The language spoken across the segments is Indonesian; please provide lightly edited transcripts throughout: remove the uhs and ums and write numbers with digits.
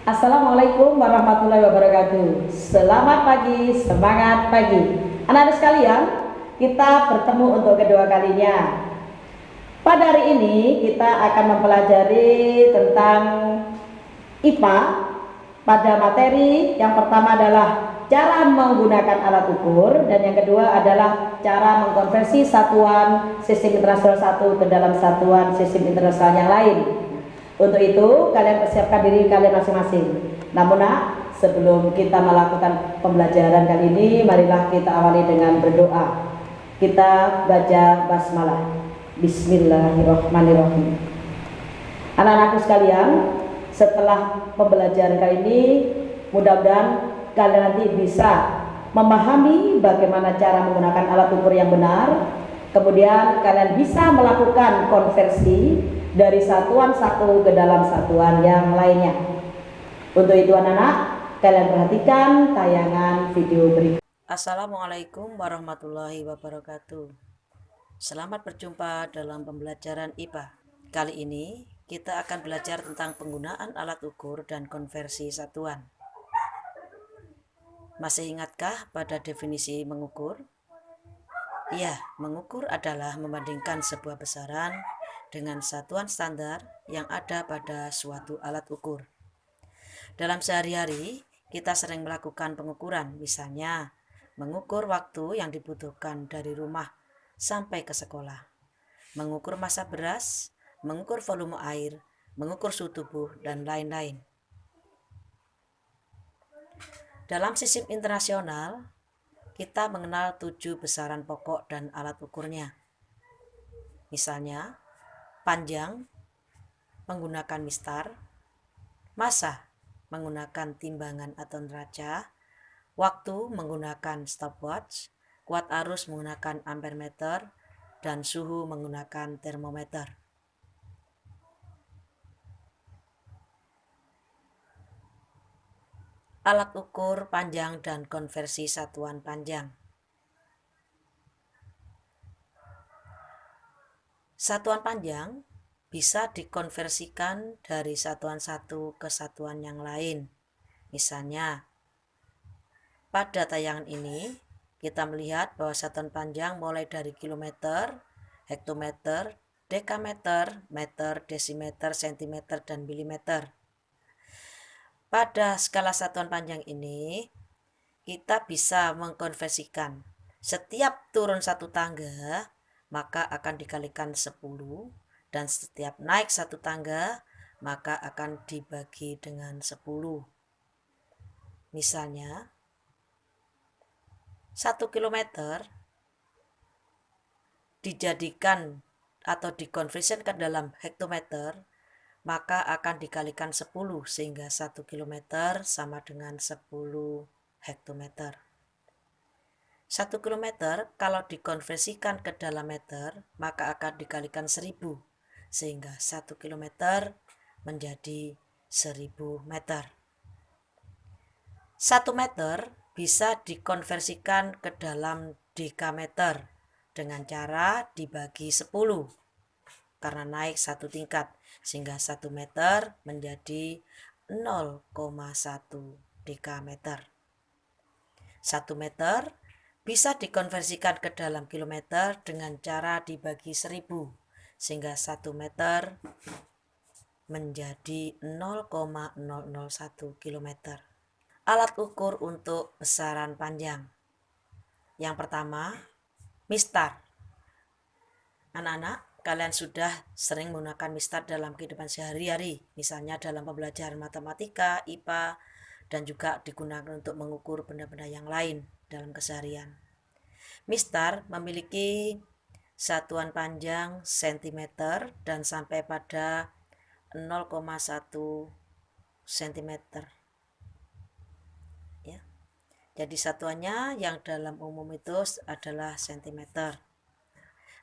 Assalamualaikum warahmatullahi wabarakatuh. Selamat pagi, semangat pagi. Anak-anak sekalian, kita bertemu untuk kedua kalinya. Pada hari ini kita akan mempelajari tentang IPA pada materi yang pertama adalah cara menggunakan alat ukur dan yang kedua adalah cara mengkonversi satuan sistem internasional satu ke dalam satuan sistem internasional yang lain. Untuk itu kalian persiapkan diri kalian masing-masing. Namun sebelum kita melakukan pembelajaran kali ini, marilah kita awali dengan berdoa. Kita baca basmalah. Bismillahirrahmanirrahim. Anak-anakku sekalian, setelah pembelajaran kali ini, mudah-mudahan kalian nanti bisa memahami bagaimana cara menggunakan alat ukur yang benar. Kemudian kalian bisa melakukan konversi dari satuan satu ke dalam satuan yang lainnya. Untuk itu anak-anak, kalian perhatikan tayangan video berikut. Assalamualaikum warahmatullahi wabarakatuh. Selamat berjumpa dalam pembelajaran IPA. Kali ini kita akan belajar tentang penggunaan alat ukur dan konversi satuan. Masih ingatkah pada definisi mengukur? Ya, mengukur adalah membandingkan sebuah besaran dengan satuan standar yang ada pada suatu alat ukur. Dalam sehari-hari, kita sering melakukan pengukuran, misalnya mengukur waktu yang dibutuhkan dari rumah sampai ke sekolah, mengukur massa beras, mengukur volume air, mengukur suhu tubuh, dan lain-lain. Dalam sistem internasional, kita mengenal 7 besaran pokok dan alat ukurnya. Misalnya, panjang menggunakan mistar, massa menggunakan timbangan atau neraca, waktu menggunakan stopwatch, kuat arus menggunakan ampere meter, dan suhu menggunakan termometer. Alat ukur panjang dan konversi satuan panjang. Satuan panjang bisa dikonversikan dari satuan satu ke satuan yang lain. Misalnya, pada tayangan ini kita melihat bahwa satuan panjang mulai dari kilometer, hektometer, dekameter, meter, desimeter, sentimeter, dan milimeter. Pada skala satuan panjang ini, kita bisa mengkonversikan setiap turun satu tangga, maka akan dikalikan 10, dan setiap naik satu tangga, maka akan dibagi dengan 10. Misalnya, 1 kilometer dijadikan atau dikonversikan ke dalam hektometer, maka akan dikalikan 10 sehingga 1 kilometer sama dengan 10 hektometer. 1 kilometer kalau dikonversikan ke dalam meter, maka akan dikalikan 1000 sehingga 1 kilometer menjadi 1000 meter. 1 meter bisa dikonversikan ke dalam dekameter dengan cara dibagi 10 karena naik satu tingkat sehingga 1 meter menjadi 0,1 dekameter. 1 meter bisa dikonversikan ke dalam kilometer dengan cara dibagi 1000 sehingga 1 meter menjadi 0,001 kilometer. Alat ukur untuk besaran panjang. Yang pertama, mistar. Anak-anak, kalian sudah sering menggunakan mistar dalam kehidupan sehari-hari, misalnya dalam pembelajaran matematika, IPA, dan juga digunakan untuk mengukur benda-benda yang lain dalam keseharian. Mistar memiliki satuan panjang cm dan sampai pada 0,1 cm. Ya. Jadi satuannya yang dalam umum itu adalah cm.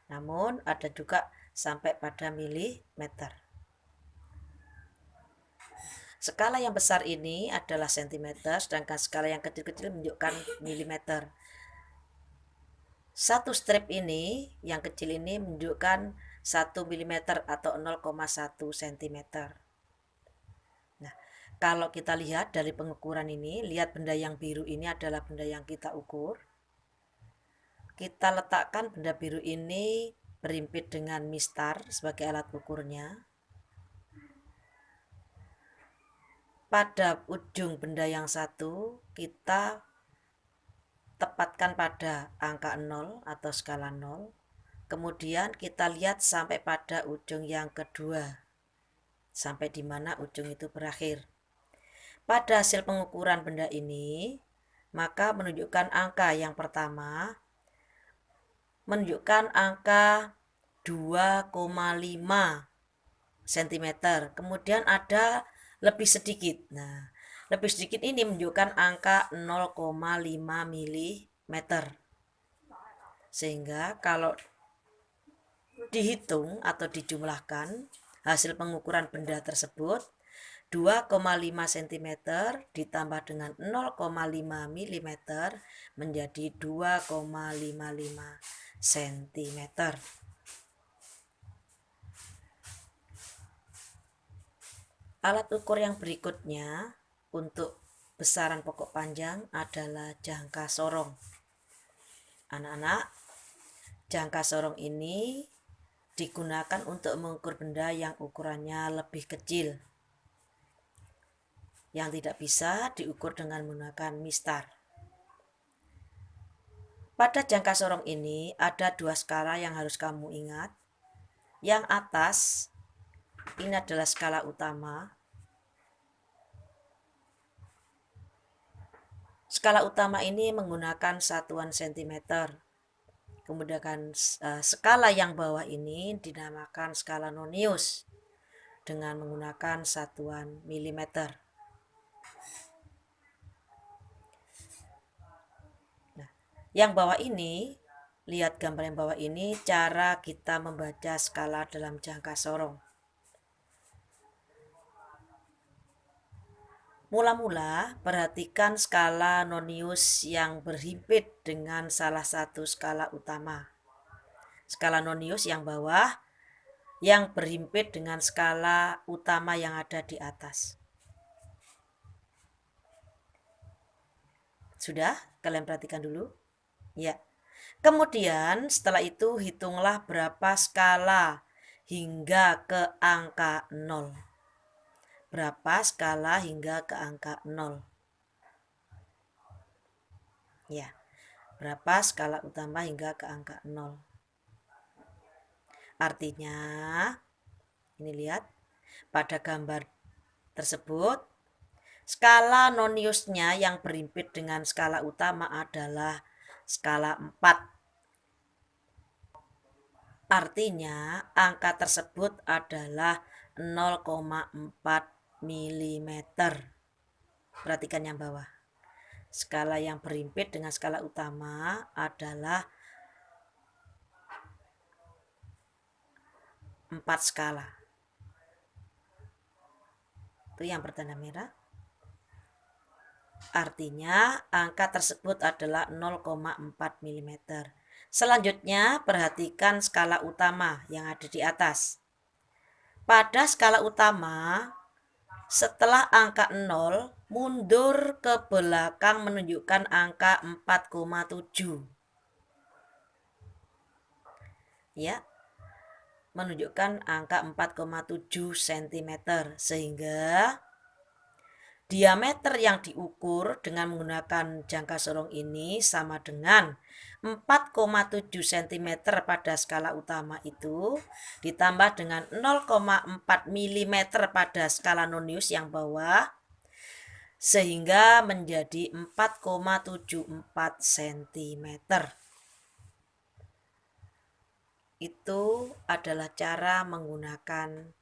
Namun ada juga sampai pada milimeter. Skala yang besar ini adalah sentimeter, sedangkan skala yang kecil-kecil menunjukkan milimeter. Satu strip ini, yang kecil ini menunjukkan 1 mm atau 0,1 cm. Nah, Kalau kita lihat dari pengukuran ini, lihat benda yang biru ini adalah benda yang kita ukur. Kita letakkan benda biru ini berimpit dengan mistar sebagai alat ukurnya. Pada ujung benda yang satu, kita tepatkan pada angka 0 atau skala 0. Kemudian kita lihat sampai pada ujung yang kedua, sampai di mana ujung itu berakhir. Pada hasil pengukuran benda ini, maka menunjukkan angka yang pertama, menunjukkan angka 2,5 cm. Kemudian ada lebih sedikit. Nah, lebih sedikit ini menunjukkan angka 0,5 mm. Sehingga kalau dihitung atau dijumlahkan hasil pengukuran benda tersebut, 2,5 cm ditambah dengan 0,5 mm menjadi 2,55 cm. Alat ukur yang berikutnya untuk besaran pokok panjang adalah jangka sorong. Anak-anak, jangka sorong ini digunakan untuk mengukur benda yang ukurannya lebih kecil, yang tidak bisa diukur dengan menggunakan mistar. Pada jangka sorong ini ada dua skala yang harus kamu ingat. Yang atas ini adalah skala utama. Skala utama ini menggunakan satuan cm. Kemudian skala yang bawah ini dinamakan skala nonius dengan menggunakan satuan milimeter. Nah, yang bawah ini, lihat gambar yang bawah ini, cara kita membaca skala dalam jangka sorong. Mula-mula, perhatikan skala nonius yang berhimpit dengan salah satu skala utama. Skala nonius yang bawah yang berhimpit dengan skala utama yang ada di atas. Sudah? Kalian perhatikan dulu? Ya. Kemudian setelah itu hitunglah berapa skala hingga ke angka 0. Berapa skala hingga ke angka 0? Ya. Berapa skala utama hingga ke angka 0? Artinya, ini lihat pada gambar tersebut, skala noniusnya yang berhimpit dengan skala utama adalah skala 4. Artinya, angka tersebut adalah 0,4 mm. Perhatikan yang bawah. Skala yang berhimpit dengan skala utama adalah 4 skala. Itu yang bertanda merah. Artinya angka tersebut adalah 0,4 mm. Selanjutnya perhatikan skala utama yang ada di atas. Pada skala utama, setelah angka 0 mundur ke belakang menunjukkan angka 4,7. Ya, menunjukkan angka 4,7 cm, sehingga diameter yang diukur dengan menggunakan jangka sorong ini sama dengan 4,7 cm pada skala utama itu ditambah dengan 0,4 mm pada skala nonius yang bawah, sehingga menjadi 4,74 cm. Itu adalah cara menggunakan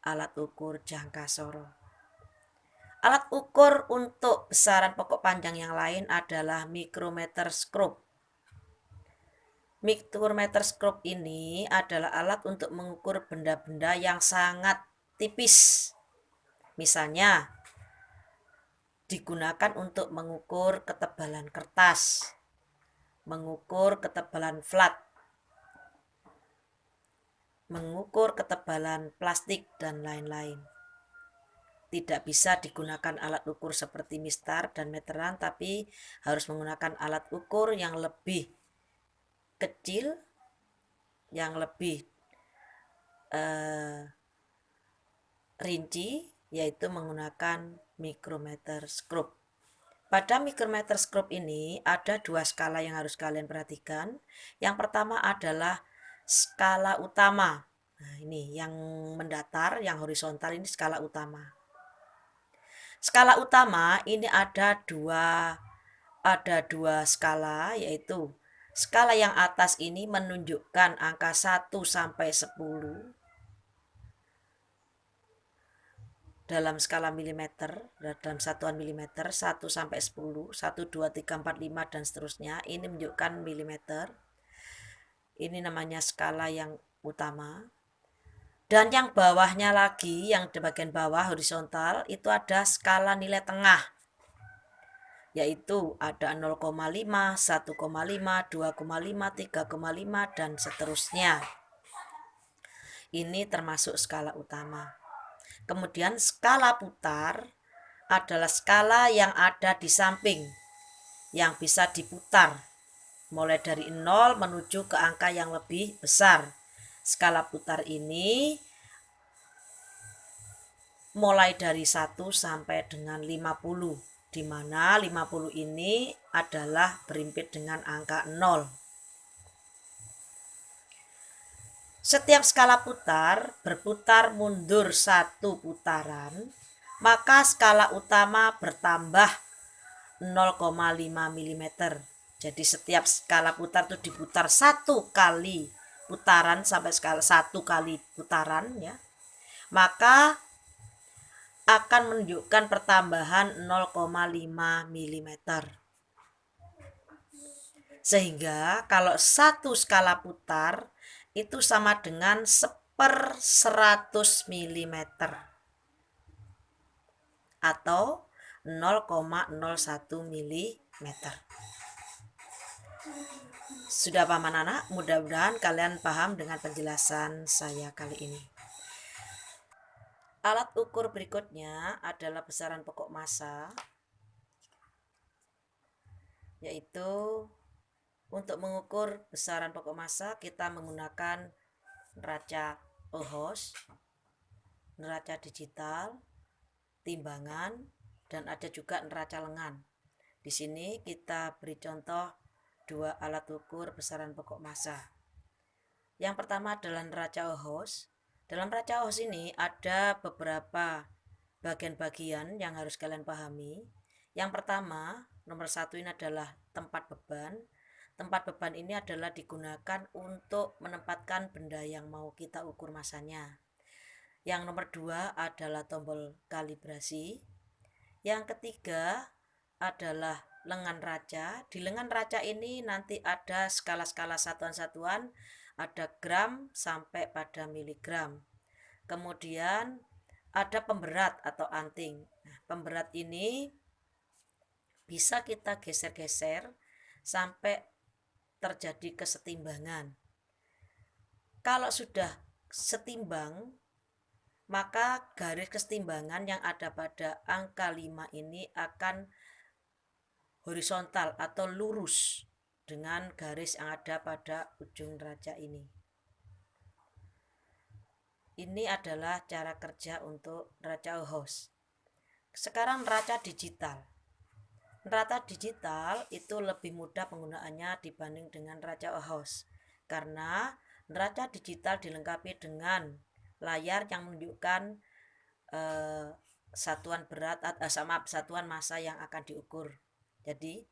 alat ukur jangka sorong. Alat ukur untuk besaran pokok panjang yang lain adalah micrometer scope. Micrometer scope ini adalah alat untuk mengukur benda-benda yang sangat tipis. Misalnya, digunakan untuk mengukur ketebalan kertas, mengukur ketebalan flat, mengukur ketebalan plastik, dan lain-lain. tidak bisa digunakan alat ukur seperti mistar dan meteran, tapi harus menggunakan alat ukur yang lebih kecil, yang lebih rinci, yaitu menggunakan micrometer scope. Pada micrometer scope ini ada dua skala yang harus kalian perhatikan. Yang pertama adalah skala utama. Nah, ini yang mendatar, yang horizontal ini skala utama. Skala utama ini ada dua skala, yaitu skala yang atas ini menunjukkan angka 1 sampai 10 dalam skala milimeter, dalam satuan milimeter, 1 sampai 10, 1, 2, 3, 4, 5 dan seterusnya. Ini menunjukkan milimeter. Ini namanya skala yang utama. Dan yang bawahnya lagi, yang di bagian bawah horizontal, itu ada skala nilai tengah, yaitu ada 0,5, 1,5, 2,5, 3,5 dan seterusnya. Ini termasuk skala utama. Kemudian skala putar adalah skala yang ada di samping, yang bisa diputar mulai dari 0 menuju ke angka yang lebih besar. Skala putar ini mulai dari 1 sampai dengan 50, di mana 50 ini adalah berimpit dengan angka 0. Setiap skala putar berputar mundur 1 putaran, maka skala utama bertambah 0,5 mm. Jadi setiap skala putar itu diputar 1 kali putaran sampai skala 1 kali putaran ya. Maka akan menunjukkan pertambahan 0,5 mm. Sehingga kalau 1 skala putar itu sama dengan 1/100 mm atau 0,01 mm. Sudah paham anak-anak? Mudah-mudahan kalian paham dengan penjelasan saya kali ini. Alat ukur berikutnya adalah besaran pokok massa, yaitu untuk mengukur besaran pokok massa kita menggunakan neraca Ohs, neraca digital, timbangan, dan ada juga neraca lengan. Di sini kita beri contoh dua alat ukur besaran pokok massa. Yang pertama adalah neraca Ohs. Dalam neraca Ohs ini ada beberapa bagian-bagian yang harus kalian pahami. Yang pertama, nomor 1 ini adalah tempat beban. Tempat beban ini adalah digunakan untuk menempatkan benda yang mau kita ukur massanya. Yang nomor 2 adalah tombol kalibrasi. Yang ketiga adalah lengan raca. Di lengan raca ini nanti ada skala-skala satuan-satuan, ada gram sampai pada miligram. Kemudian ada pemberat atau anting. Nah, pemberat ini bisa kita geser-geser sampai terjadi kesetimbangan. Kalau sudah setimbang, maka garis kesetimbangan yang ada pada angka 5 ini akan horizontal atau lurus dengan garis yang ada pada ujung neraca ini. Ini adalah cara kerja untuk neraca Ohs. Sekarang neraca digital. Neraca digital itu lebih mudah penggunaannya dibanding dengan neraca Ohs, karena neraca digital dilengkapi dengan layar yang menunjukkan satuan berat satuan massa yang akan diukur. Jadi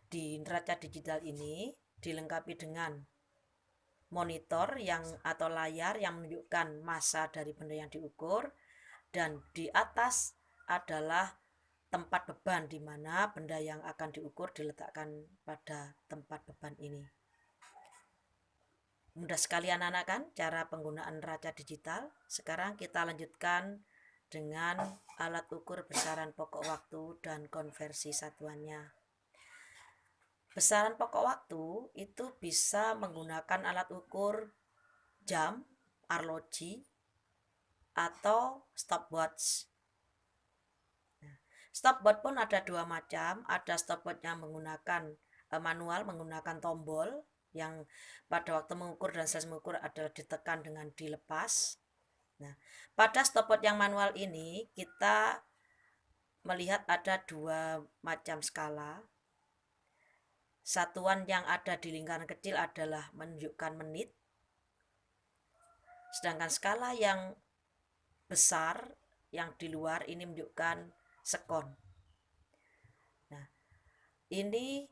di neraca digital ini dilengkapi dengan monitor atau layar yang menunjukkan massa dari benda yang diukur, dan di atas adalah tempat beban di mana benda yang akan diukur diletakkan pada tempat beban ini. Mudah sekali anak-anak kan cara penggunaan neraca digital. Sekarang kita lanjutkan dengan alat ukur besaran pokok waktu dan konversi satuannya. Besaran pokok waktu itu bisa menggunakan alat ukur jam, arloji, atau stopwatch. Stopwatch pun ada dua macam, ada stopwatch yang menggunakan manual, menggunakan tombol yang pada waktu mengukur dan selesai mengukur adalah ditekan dengan dilepas. Nah, pada stopwatch yang manual ini kita melihat ada dua macam skala. Satuan yang ada di lingkaran kecil adalah menunjukkan menit, sedangkan skala yang besar yang di luar ini menunjukkan sekon. Nah, ini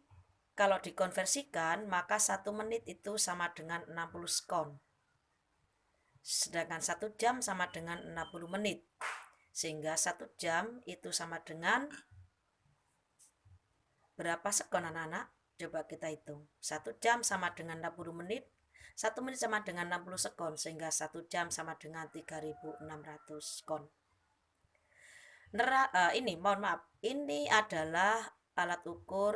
kalau dikonversikan maka 1 menit itu sama dengan 60 sekon. Sedangkan 1 jam sama dengan 60 menit. Sehingga 1 jam itu sama dengan berapa sekon anak-anak? Coba kita hitung. 1 jam sama dengan 60 menit. 1 menit sama dengan 60 sekon. Sehingga 1 jam sama dengan 3.600 sekon. Ini adalah alat ukur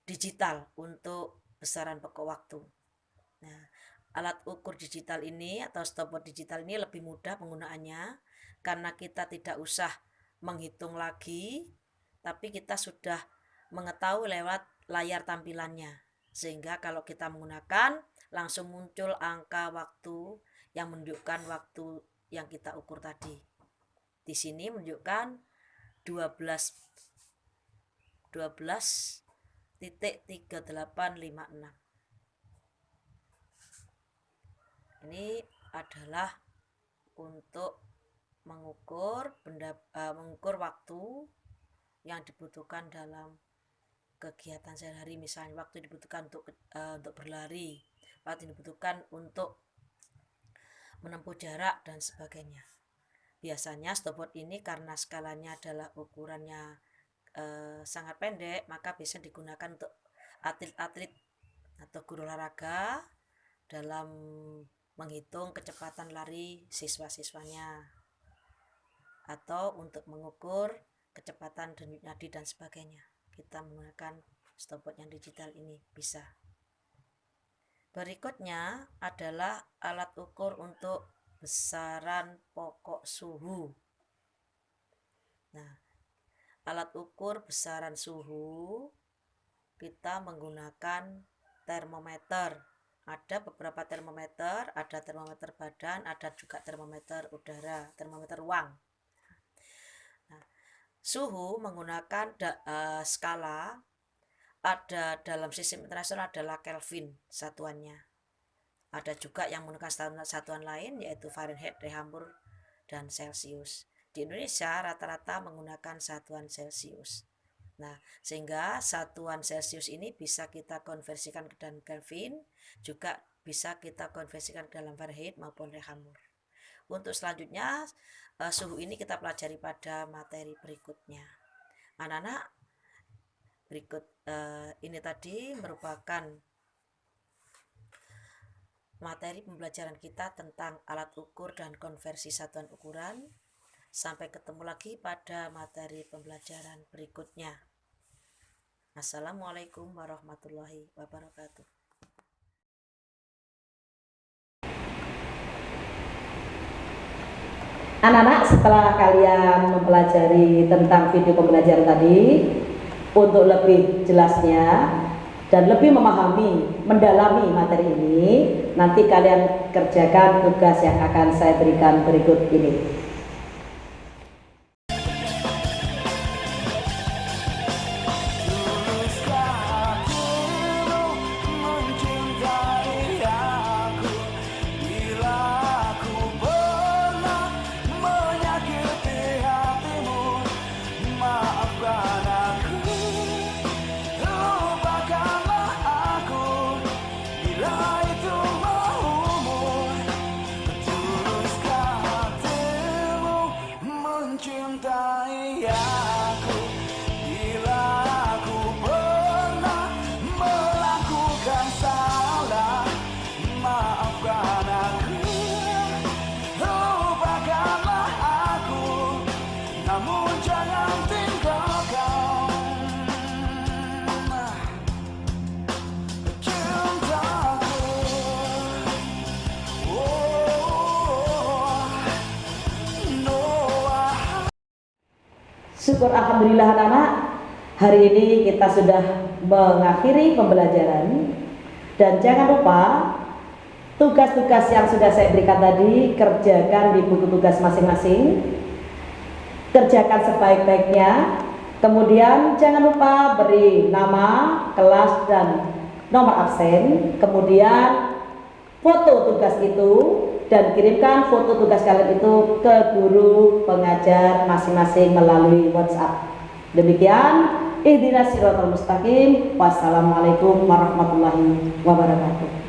digital untuk besaran pokok waktu. Nah, alat ukur digital ini atau stopwatch digital ini lebih mudah penggunaannya karena kita tidak usah menghitung lagi, tapi kita sudah mengetahui lewat layar tampilannya. Sehingga kalau kita menggunakan langsung muncul angka waktu yang menunjukkan waktu yang kita ukur tadi. Di sini menunjukkan 12.3856. Ini adalah untuk mengukur waktu yang dibutuhkan dalam kegiatan sehari-hari. Misalnya waktu dibutuhkan untuk berlari, waktu dibutuhkan untuk menempuh jarak dan sebagainya. Biasanya stopwatch ini karena skalanya adalah ukurannya sangat pendek, maka bisa digunakan untuk atlet-atlet atau guru olahraga dalam menghitung kecepatan lari siswa-siswanya, atau untuk mengukur kecepatan denyut nadi dan sebagainya. Kita menggunakan stopwatch yang digital ini bisa. Berikutnya adalah alat ukur untuk besaran pokok suhu. Nah, alat ukur besaran suhu kita menggunakan termometer. Ada beberapa termometer, ada termometer badan, ada juga termometer udara, termometer ruang. Nah, suhu menggunakan skala, ada dalam sistem internasional adalah Kelvin satuannya. Ada juga yang menggunakan satuan lain yaitu Fahrenheit, Rehampur, dan Celsius. Di Indonesia rata-rata menggunakan satuan Celsius. Nah, sehingga satuan Celsius ini bisa kita konversikan ke dalam Kelvin, juga bisa kita konversikan ke dalam Fahrenheit maupun Rehampur. Untuk selanjutnya, suhu ini kita pelajari pada materi berikutnya. Anak-anak, berikut ini tadi merupakan materi pembelajaran kita tentang alat ukur dan konversi satuan ukuran. Sampai ketemu lagi pada materi pembelajaran berikutnya. Assalamualaikum warahmatullahi wabarakatuh. Anak-anak, setelah kalian mempelajari tentang video pembelajaran tadi, untuk lebih jelasnya dan lebih memahami, mendalami materi ini, nanti kalian kerjakan tugas yang akan saya berikan berikut ini. Syukur alhamdulillah anak-anak, hari ini kita sudah mengakhiri pembelajaran. Dan jangan lupa tugas-tugas yang sudah saya berikan tadi kerjakan di buku tugas masing-masing. Kerjakan sebaik-baiknya. Kemudian jangan lupa beri nama, kelas, dan nomor absen. Kemudian foto tugas itu dan kirimkan foto tugas kalian itu ke guru pengajar masing-masing melalui WhatsApp. Demikian, ihdinas siratal mustaqim. Wassalamualaikum warahmatullahi wabarakatuh.